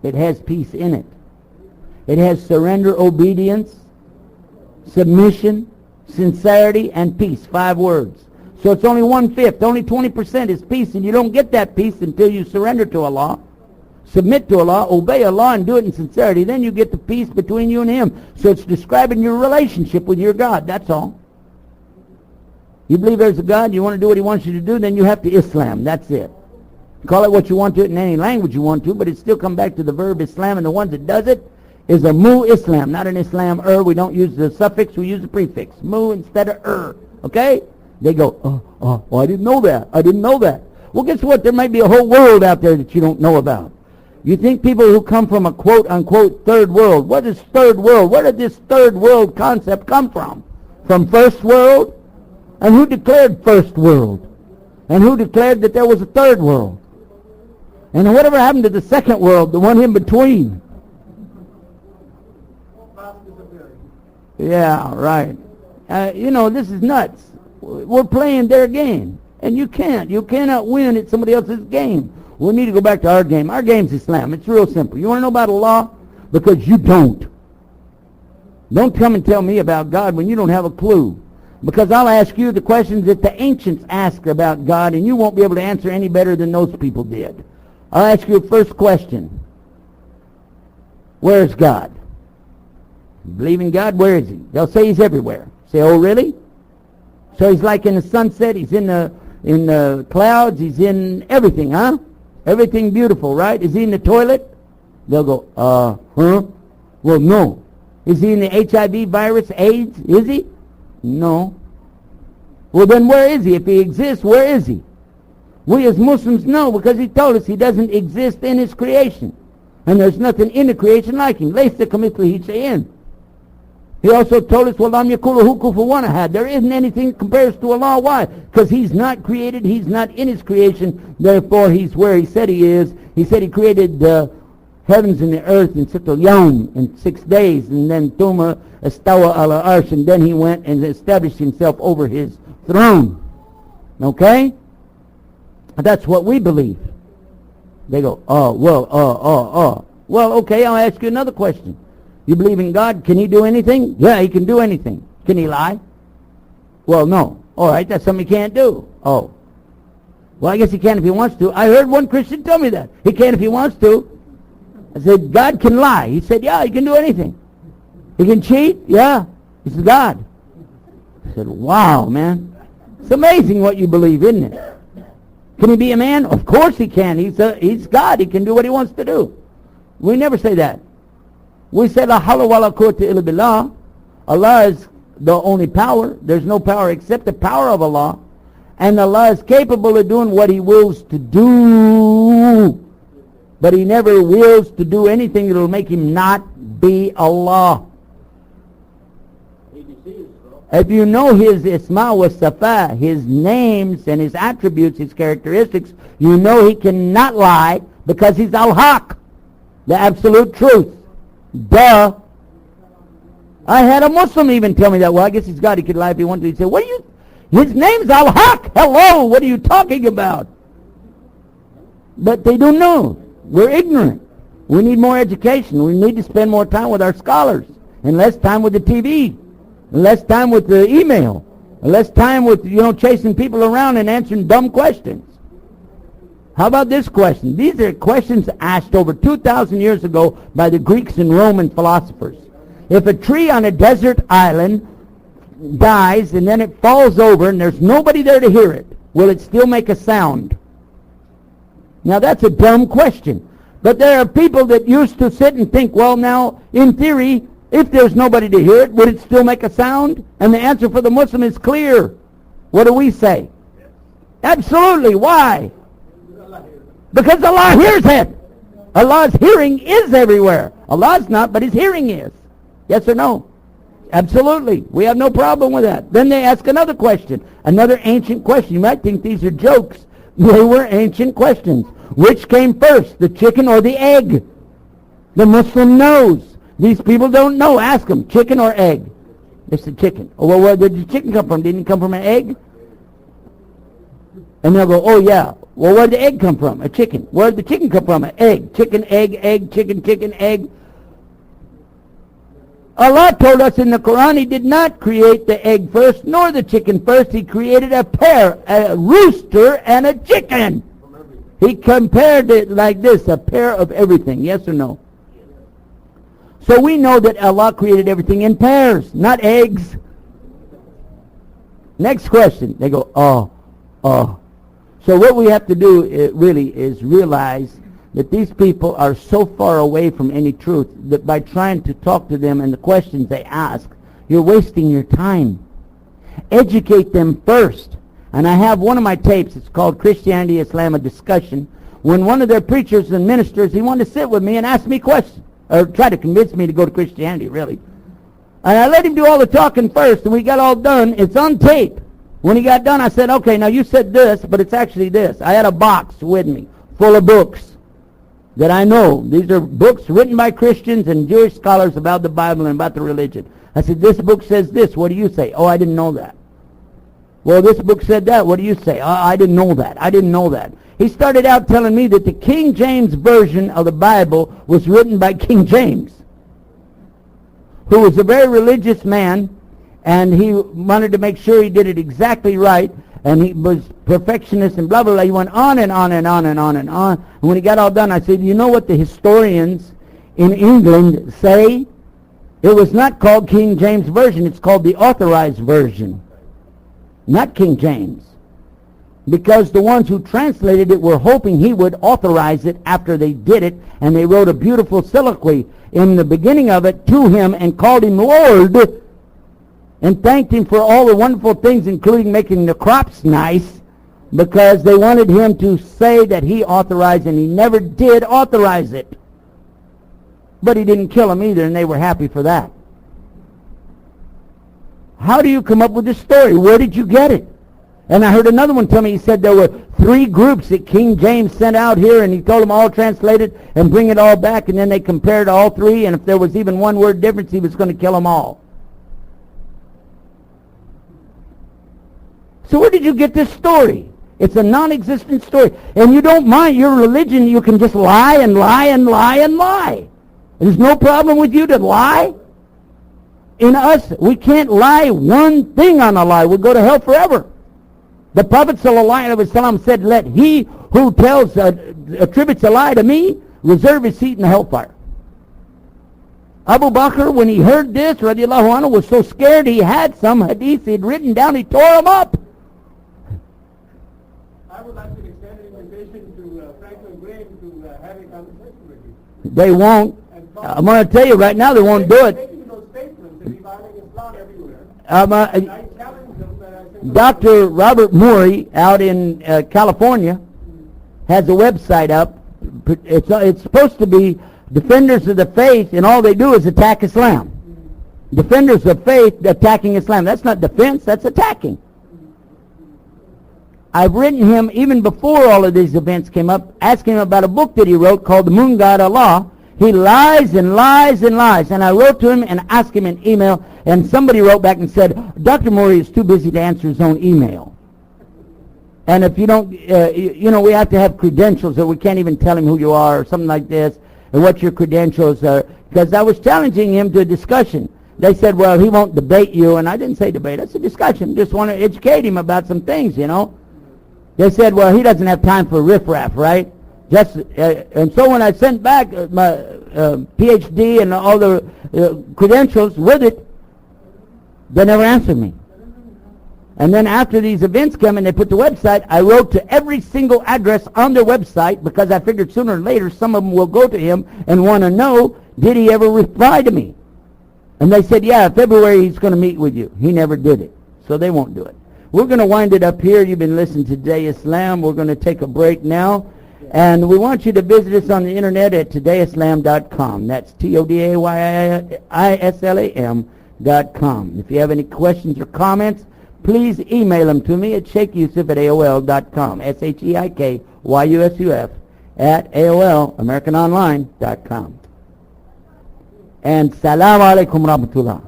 It has peace in it. It has surrender, obedience, submission, sincerity, and peace. 5 words. So it's only 1/5. Only 20% is peace, and you don't get that peace until you surrender to Allah, submit to Allah, obey Allah, and do it in sincerity. Then you get the peace between you and Him. So it's describing your relationship with your God. That's all. You believe there's a God, you want to do what He wants you to do, then you have to Islam. That's it. Call it what you want to it in any language you want to, but it still come back to the verb Islam, and the one that does it is a mu-Islam, not an Islam. We don't use the suffix, we use the prefix. Mu instead of okay? They go, oh, I didn't know that. I didn't know that. Well, guess what? There might be a whole world out there that you don't know about. You think people who come from a quote-unquote third world, what is third world? Where did this third world concept come from? From first world? And who declared first world? And who declared that there was a third world? And whatever happened to the second world, the one in between? Yeah, right. This is nuts. We're playing their game. And you cannot win at somebody else's game. We need to go back to our game. Our game's Islam. It's real simple. You want to know about Allah? Because you don't. Don't come and tell me about God when you don't have a clue. Because I'll ask you the questions that the ancients asked about God, and you won't be able to answer any better than those people did. I'll ask you a first question. Where is God? You believe in God? Where is He? They'll say He's everywhere. Say, oh, really? So He's like in the sunset, He's in the clouds, He's in everything, huh? Everything beautiful, right? Is He in the toilet? They'll go, huh? Well, no. Is He in the HIV virus, AIDS? Is He? No. Well, then where is He? If He exists, where is He? We as Muslims know, because He told us He doesn't exist in His creation. And there's nothing in the creation like Him. Laysa kamithlihi shay'un. He also told us, وَلَمْ يَكُنْ لَهُ كُفُوًا أَحَدٌ. There isn't anything that compares to Allah. Why? Because He's not created. He's not in His creation. Therefore, He's where He said He is. He said He created the heavens and the earth in Sittul Yawm in 6 days. And then Thumma Istawa ala Arsh. And then He went and established Himself over His throne. Okay? That's what we believe. They go, Well, okay, I'll ask you another question. You believe in God? Can He do anything? Yeah, He can do anything. Can He lie? Well, no. All right, that's something He can't do. Oh. Well, I guess He can if He wants to. I heard one Christian tell me that. He can if He wants to. I said, God can lie. He said, yeah, He can do anything. He can cheat? Yeah. He said, God. I said, wow, man. It's amazing what you believe, isn't it? Can He be a man? Of course He can. He's God. He can do what He wants to do. We never say that. We say, La hawla wa la quwwata illa billah. Allah is the only power. There's no power except the power of Allah. And Allah is capable of doing what He wills to do. But He never wills to do anything that will make Him not be Allah. If you know His Isma wa Safa, His names and His attributes, His characteristics, you know He cannot lie because He's Al-Haq, the absolute truth. Duh. I had a Muslim even tell me that. Well, I guess He's God. He could lie if He wanted to. He said, what are you? His name's Al-Haq. Hello, what are you talking about? But they don't know. We're ignorant. We need more education. We need to spend more time with our scholars and less time with the TV. Less time with the email. Less time with, chasing people around and answering dumb questions. How about this question? These are questions asked over 2,000 years ago by the Greeks and Roman philosophers. If a tree on a desert island dies and then it falls over and there's nobody there to hear it, will it still make a sound? Now that's a dumb question. But there are people that used to sit and think, well now, in theory, if there's nobody to hear it, would it still make a sound? And the answer for the Muslim is clear. What do we say? Absolutely. Why? Because Allah hears it. Allah's hearing is everywhere. Allah's not, but His hearing is. Yes or no? Absolutely. We have no problem with that. Then they ask another question, another ancient question. You might think these are jokes. They were ancient questions. Which came first, the chicken or the egg? The Muslim knows. These people don't know. Ask them, chicken or egg? It's the chicken. Oh, well, where did the chicken come from? Didn't it come from an egg? And they'll go, oh yeah, well where'd the egg come from? A chicken. Where'd the chicken come from? An egg. Chicken, egg, chicken, egg. Allah told us in the Quran He did not create the egg first, nor the chicken first. He created a pair, a rooster and a chicken. He compared it like this, a pair of everything. Yes or no? So we know that Allah created everything in pairs, not eggs. Next question. They go, oh. So what we have to do really is realize that these people are so far away from any truth that by trying to talk to them and the questions they ask, you're wasting your time. Educate them first. And I have one of my tapes, it's called Christianity, Islam, a Discussion, when one of their preachers and ministers, he wanted to sit with me and ask me questions, or try to convince me to go to Christianity, really. And I let him do all the talking first, and we got all done. It's on tape. When he got done, I said, okay, now you said this, but it's actually this. I had a box with me full of books that I know. These are books written by Christians and Jewish scholars about the Bible and about the religion. I said, this book says this. What do you say? Oh, I didn't know that. Well, this book said that. What do you say? Oh, I didn't know that. I didn't know that. He started out telling me that the King James Version of the Bible was written by King James, who was a very religious man, and he wanted to make sure he did it exactly right, and he was perfectionist and blah, blah, blah. He went on and on and on and on and on. And when he got all done, I said, you know what the historians in England say? It was not called King James Version. It's called the Authorized Version, not King James. Because the ones who translated it were hoping he would authorize it after they did it, and they wrote a beautiful soliloquy in the beginning of it to him and called him Lord and thanked him for all the wonderful things, including making the crops nice, because they wanted him to say that he authorized, and he never did authorize it. But he didn't kill him either, and they were happy for that. How do you come up with this story? Where did you get it? And I heard another one tell me, he said there were 3 groups that King James sent out here, and he told them all translate it and bring it all back, and then they compared all 3, and if there was even one word difference, he was going to kill them all. So where did you get this story? It's a non-existent story. And you don't mind your religion, you can just lie and lie and lie and lie. There's no problem with you to lie. In us, we can't lie one thing on a lie. We'll go to hell forever. The Prophet ﷺ said, let he who attributes a lie to me, reserve his seat in the hellfire. Abu Bakr, when he heard this, radiallahu anhu, was so scared he had some hadith he'd written down, he tore them up. I would like to extend an invitation to Franklin Graham to have a conversation with you. They won't. I'm going to tell you right now, they won't do it. Making those statements and reviling Islam everywhere. Dr. Robert Morey out in California has a website up. It's supposed to be Defenders of the Faith, and all they do is attack Islam. Defenders of Faith attacking Islam. That's not defense, that's attacking. I've written him, even before all of these events came up, asking him about a book that he wrote called The Moon God Allah. He lies and lies and lies. And I wrote to him and asked him an email, and somebody wrote back and said, Dr. Morey is too busy to answer his own email. And if you don't, we have to have credentials, or we can't even tell him who you are, or something like this, or what your credentials are. Because I was challenging him to a discussion. They said, well, he won't debate you, and I didn't say debate. It's a discussion. Just want to educate him about some things, They said, well, he doesn't have time for riffraff, right? And so when I sent back my PhD and all the credentials with it, they never answered me. And then after these events came and they put the website, I wrote to every single address on their website, because I figured sooner or later some of them will go to him and want to know, did he ever reply to me? And they said, yeah, February he's going to meet with you. He never did it, so they won't do it. We're going to wind it up here. You've been listening to Today Islam. We're going to take a break now. And we want you to visit us on the internet at todayislam.com. That's TODAYISLAM.com. If you have any questions or comments, please email them to me at sheikyusuf@AOL.com. SHEIKYUSUF at AOL, AmericanOnline.com. And Salaam Alaikum Rahmatullah.